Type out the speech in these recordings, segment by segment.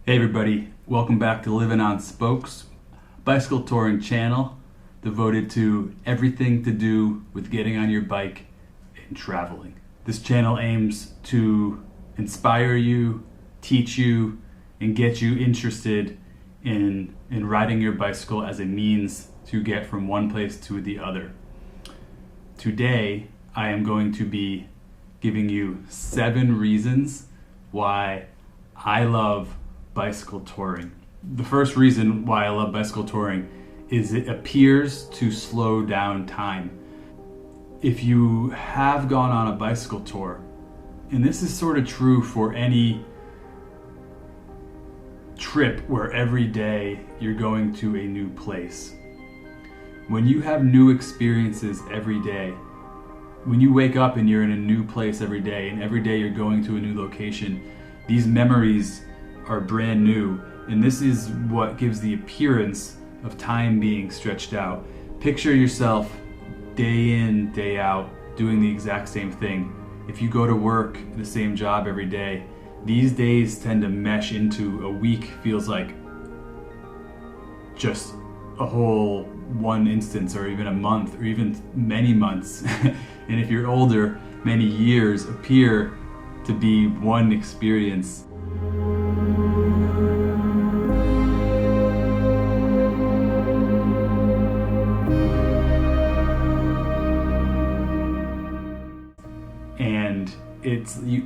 Hey everybody, welcome back to Livin on Spokes, bicycle touring channel devoted to everything to do with getting on your bike and traveling. This channel aims to inspire you, teach you, and get you interested in riding your bicycle as a means to get from one place to the other. Today, I am going to be giving you 7 reasons why I love bicycle touring. The first reason why I love bicycle touring is it appears to slow down time. If you have gone on a bicycle tour, and this is sort of true for any trip where every day you're going to a new place. When you have new experiences every day, when you wake up and you're in a new place every day, and every day you're going to a new location, these memories are brand new, and this is what gives the appearance of time being stretched out. Picture yourself day in, day out, doing the exact same thing. If you go to work, the same job every day, these days tend to mesh into a week, feels like just a whole one instance, or even a month, or even many months. And if you're older, many years appear to be one experience.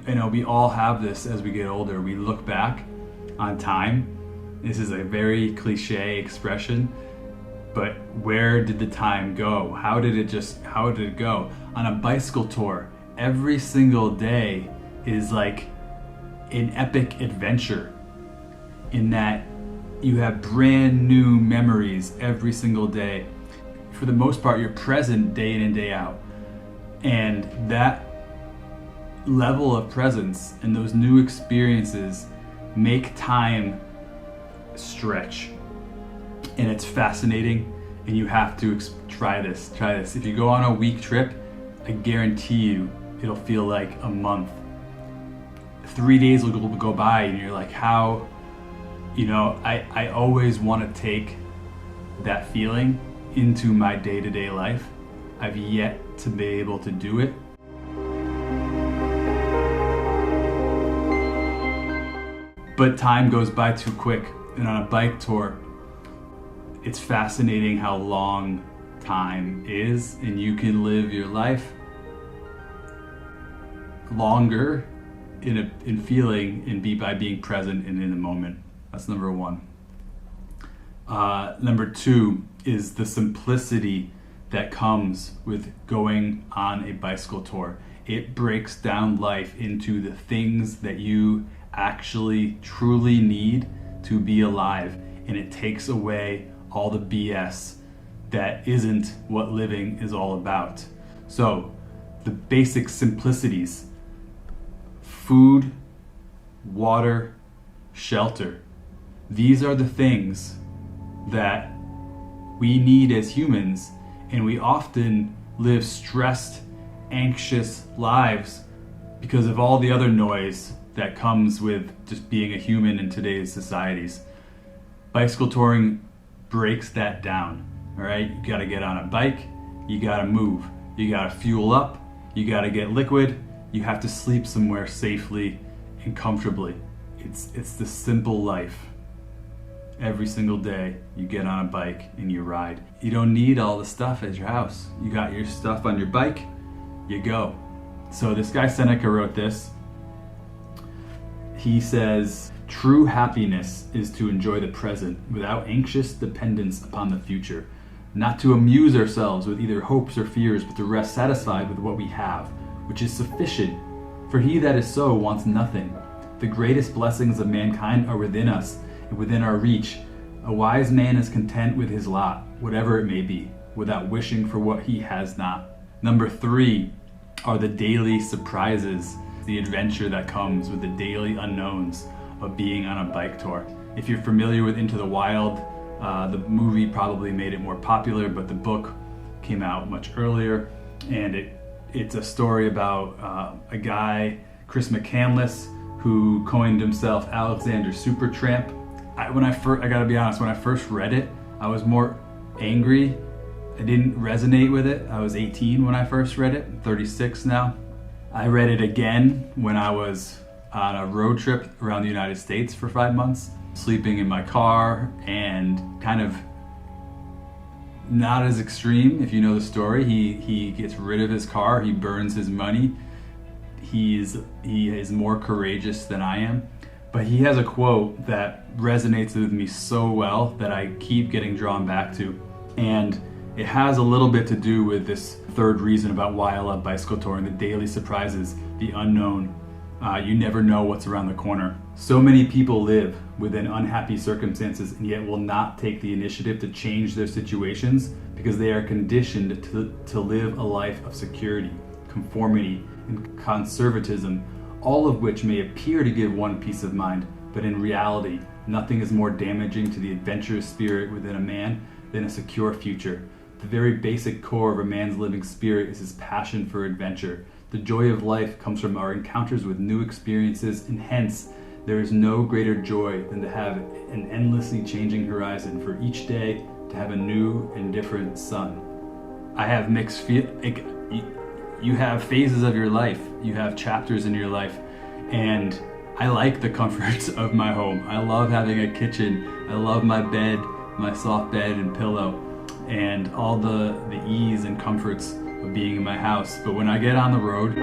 And we all have this as we get older. We look back on time. This is a very cliche expression, but where did the time go? How did it go? On a bicycle tour, every single day is like an epic adventure, in that you have brand new memories every single day. For the most part, you're present day in and day out. And that level of presence and those new experiences make time stretch. And it's fascinating, and you have to try this. If you go on a week trip, I guarantee you it'll feel like a month. 3 days will go by and you're like, how, I always want to take that feeling into my day-to-day life. I've yet to be able to do it. But time goes by too quick, and on a bike tour, it's fascinating how long time is, and you can live your life longer in feeling and by being present and in the moment. That's number 1. Number 2 is the simplicity that comes with going on a bicycle tour. It breaks down life into the things that you actually truly need to be alive, and it takes away all the BS that isn't what living is all about. So the basic simplicities: food, water, shelter. These are the things that we need as humans, and we often live stressed, anxious lives because of all the other noise that comes with just being a human in today's societies. Bicycle touring breaks that down. All right, you gotta get on a bike, you gotta move, you gotta fuel up, you gotta get liquid, you have to sleep somewhere safely and comfortably. It's the simple life. Every single day you get on a bike and you ride. You don't need all the stuff at your house. You got your stuff on your bike, you go. So this guy Seneca wrote this. He says, "True happiness is to enjoy the present without anxious dependence upon the future, not to amuse ourselves with either hopes or fears, but to rest satisfied with what we have, which is sufficient. For he that is so wants nothing. The greatest blessings of mankind are within us and within our reach. A wise man is content with his lot, whatever it may be, without wishing for what he has not." Number 3 are the daily surprises, the adventure that comes with the daily unknowns of being on a bike tour. If you're familiar with Into the Wild, the movie probably made it more popular, but the book came out much earlier, and it's a story about a guy, Chris McCandless, who coined himself Alexander Supertramp. I gotta be honest, when I first read it, I was more angry. I didn't resonate with it. I was 18 when I first read it, I'm 36 now. I read it again when I was on a road trip around the United States for 5 months, sleeping in my car, and kind of not as extreme. If you know the story, he gets rid of his car, he burns his money. He is more courageous than I am. But he has a quote that resonates with me so well that I keep getting drawn back to. And it has a little bit to do with this third reason about why I love bicycle touring: the daily surprises, the unknown. You never know what's around the corner. So many people live within unhappy circumstances and yet will not take the initiative to change their situations because they are conditioned to live a life of security, conformity, and conservatism, all of which may appear to give one peace of mind, but in reality, nothing is more damaging to the adventurous spirit within a man than a secure future. The very basic core of a man's living spirit is his passion for adventure. The joy of life comes from our encounters with new experiences, and hence, there is no greater joy than to have an endlessly changing horizon, for each day to have a new and different sun. I have mixed you have phases of your life, you have chapters in your life, and I like the comforts of my home. I love having a kitchen. I love my bed, my soft bed and pillow, and all the ease and comforts of being in my house. But when I get on the road,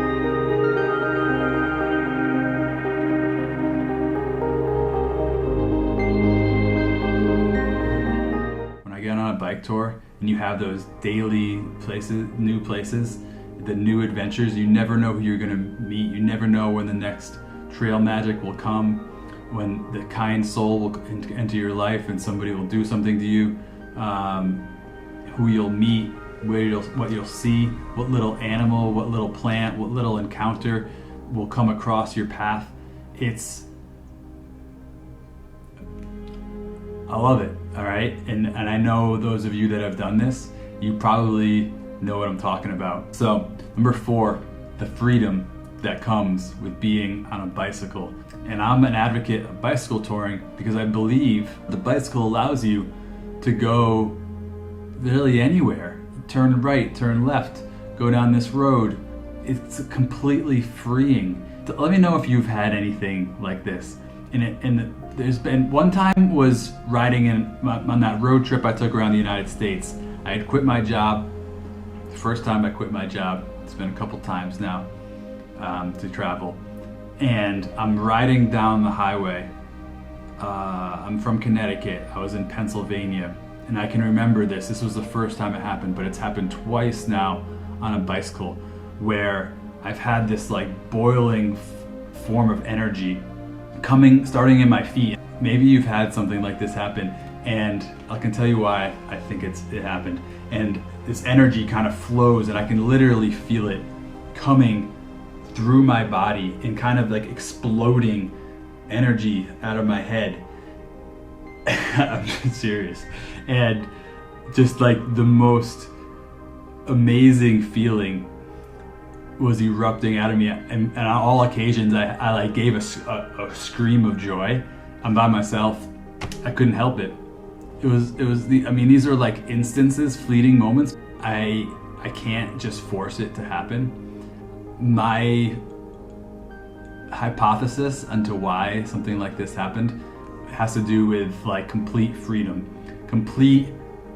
when I get on a bike tour and you have those daily places, the new adventures, you never know who you're gonna meet. You never know when the next trail magic will come, when the kind soul will enter your life and somebody will do something to you, who you'll meet, what you'll see, what little animal, what little plant, what little encounter will come across your path. I love it, all right? And I know those of you that have done this, you probably know what I'm talking about. So, number 4, the freedom that comes with being on a bicycle. And I'm an advocate of bicycle touring because I believe the bicycle allows you to go really anywhere. Turn right, turn left, go down this road. It's completely freeing. Let me know if you've had anything like this. And there's been one time was riding on that road trip I took around the United States. I had quit my job. The first time I quit my job. It's been a couple times now to travel. And I'm riding down the highway. I'm from Connecticut. I was in Pennsylvania. And I can remember this. This was the first time it happened, but it's happened twice now on a bicycle where I've had this like boiling form of energy starting in my feet. Maybe you've had something like this happen, and I can tell you why I think it happened. And this energy kind of flows, and I can literally feel it coming through my body and kind of like exploding energy out of my head. I'm serious. And just like the most amazing feeling was erupting out of me, and on all occasions I like gave a scream of joy. I'm by myself. I couldn't help it. It was these are like instances, fleeting moments. I can't just force it to happen. My hypothesis onto why something like this happened has to do with like complete freedom, complete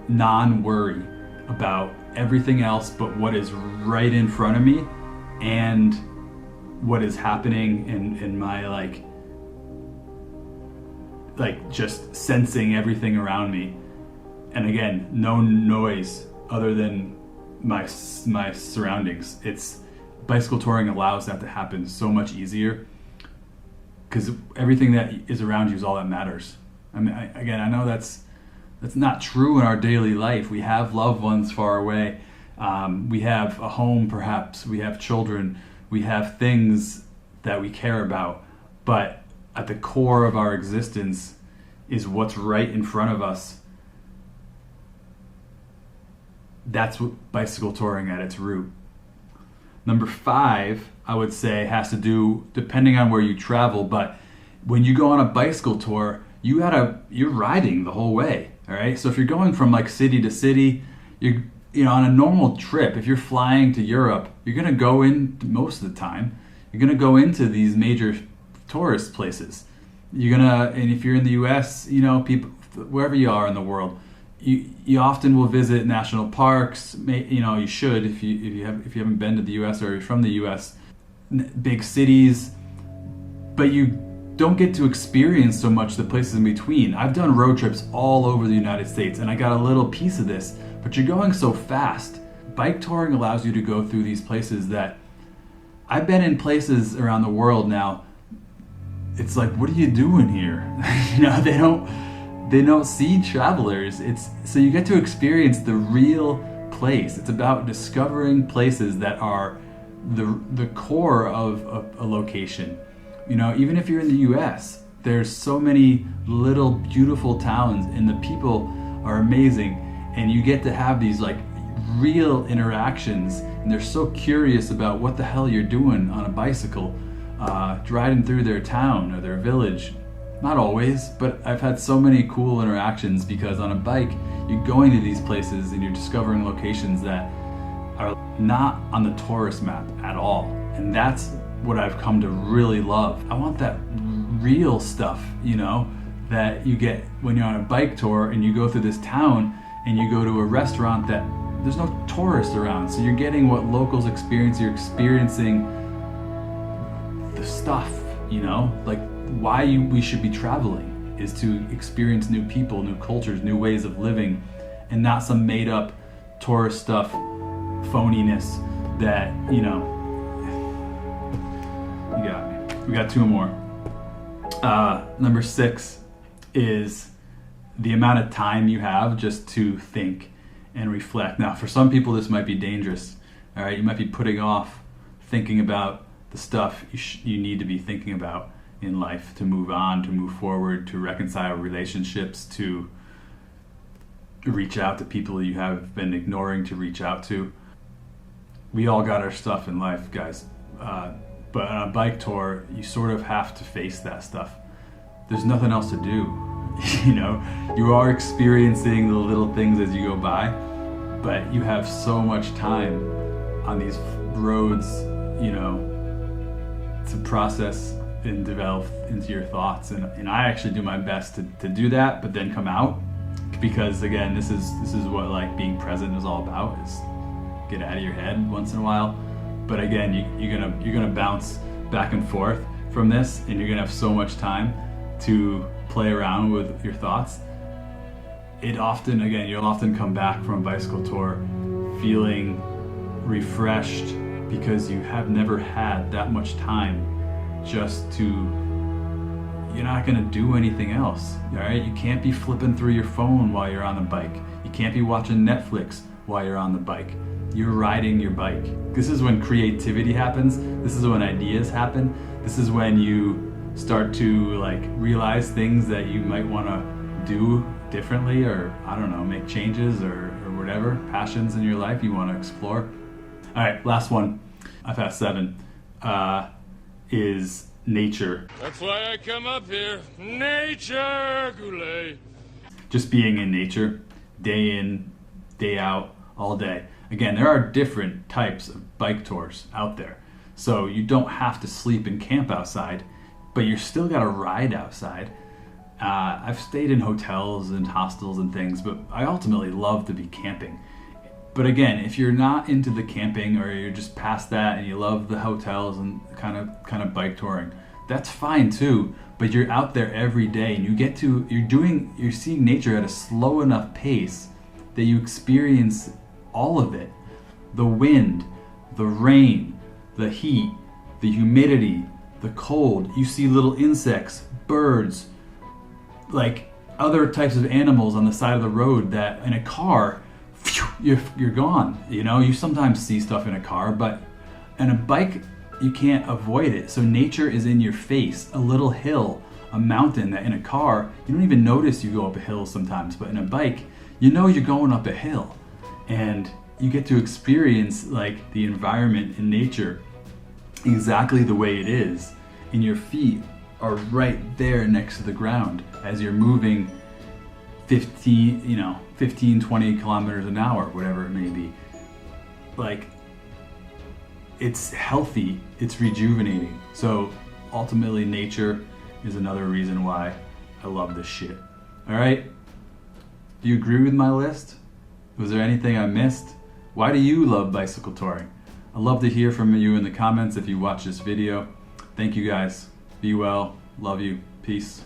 non-worry about everything else but what is right in front of me and what is happening in my like just sensing everything around me. And again, no noise other than my surroundings. Bicycle touring allows that to happen so much easier because everything that is around you is all that matters. I mean, I know that's not true in our daily life. We have loved ones far away. We have a home, perhaps. We have children. We have things that we care about. But at the core of our existence is what's right in front of us. That's what bicycle touring at its root. Number 5 I would say, has to do depending on where you travel. But when you go on a bicycle tour, you're riding the whole way. All right. So if you're going from like city to city, on a normal trip, if you're flying to Europe, you're gonna go in most of the time. You're gonna go into these major tourist places. And if you're in the U.S., people wherever you are in the world, you often will visit national parks. You should if you haven't been to the U.S. or you're from the U.S. Big cities, but you don't get to experience so much the places in between. I've done road trips all over the United States, and I got a little piece of this. But you're going so fast. Bike touring allows you to go through these places that I've been in places around the world now. It's like, what are you doing here? They don't see travelers. So you get to experience the real place. It's about discovering places that are the core of a location. Even if you're in the US, there's so many little beautiful towns and the people are amazing, and you get to have these like real interactions, and they're so curious about what the hell you're doing on a bicycle, riding through their town or their village. Not always, but I've had so many cool interactions because on a bike, you're going to these places and you're discovering locations that are not on the tourist map at all. And that's what I've come to really love. I want that real stuff, that you get when you're on a bike tour and you go through this town and you go to a restaurant that there's no tourists around. So you're getting what locals experience. You're experiencing the stuff, like why we should be traveling is to experience new people, new cultures, new ways of living, and not some made up tourist stuff, phoniness that, you got me. We got two more. Number 6 is the amount of time you have just to think and reflect. Now, for some people, this might be dangerous. All right, you might be putting off thinking about the stuff you need to be thinking about in life to move on, to move forward, to reconcile relationships, to reach out to people you have been ignoring to reach out to. We all got our stuff in life, guys. But on a bike tour, you sort of have to face that stuff. There's nothing else to do. You are experiencing the little things as you go by, but you have so much time on these roads, to process and develop into your thoughts. And I actually do my best to do that, but then come out, because again, this is what like being present is all about, is get out of your head once in a while. But again, you're gonna bounce back and forth from this, and you're gonna have so much time to play around with your thoughts. You'll often come back from a bicycle tour feeling refreshed because you have never had that much time you're not gonna do anything else, all right? You can't be flipping through your phone while you're on the bike. You can't be watching Netflix while you're on the bike. You're riding your bike. This is when creativity happens. This is when ideas happen. This is when you start to realize things that you might want to do differently, or I don't know, make changes or whatever passions in your life you want to explore. All right, last one. I've had 7. Is nature. That's why I come up here. Nature, Goulet. Just being in nature, day in, day out, all day. Again, there are different types of bike tours out there. So you don't have to sleep and camp outside, but you still got to ride outside. I've stayed in hotels and hostels and things, but I ultimately love to be camping. But again, if you're not into the camping, or you're just past that and you love the hotels and kind of bike touring, that's fine too. But you're out there every day, and you're seeing nature at a slow enough pace that you experience all of it. The wind, the rain, the heat, the humidity, the cold. You see little insects, birds, other types of animals on the side of the road that in a car, you're gone. You sometimes see stuff in a car, but in a bike, you can't avoid it. So nature is in your face. A little hill, a mountain that in a car, you don't even notice you go up a hill sometimes, but in a bike, you're going up a hill. And you get to experience the environment in nature exactly the way it is, and your feet are right there next to the ground as you're moving 15, 20 kilometers an hour, whatever it may be. Like, it's healthy, it's rejuvenating. So ultimately, nature is another reason why I love this shit. All right? Do you agree with my list? Was there anything I missed? Why do you love bicycle touring? I'd love to hear from you in the comments if you watch this video. Thank you guys. Be well. Love you. Peace.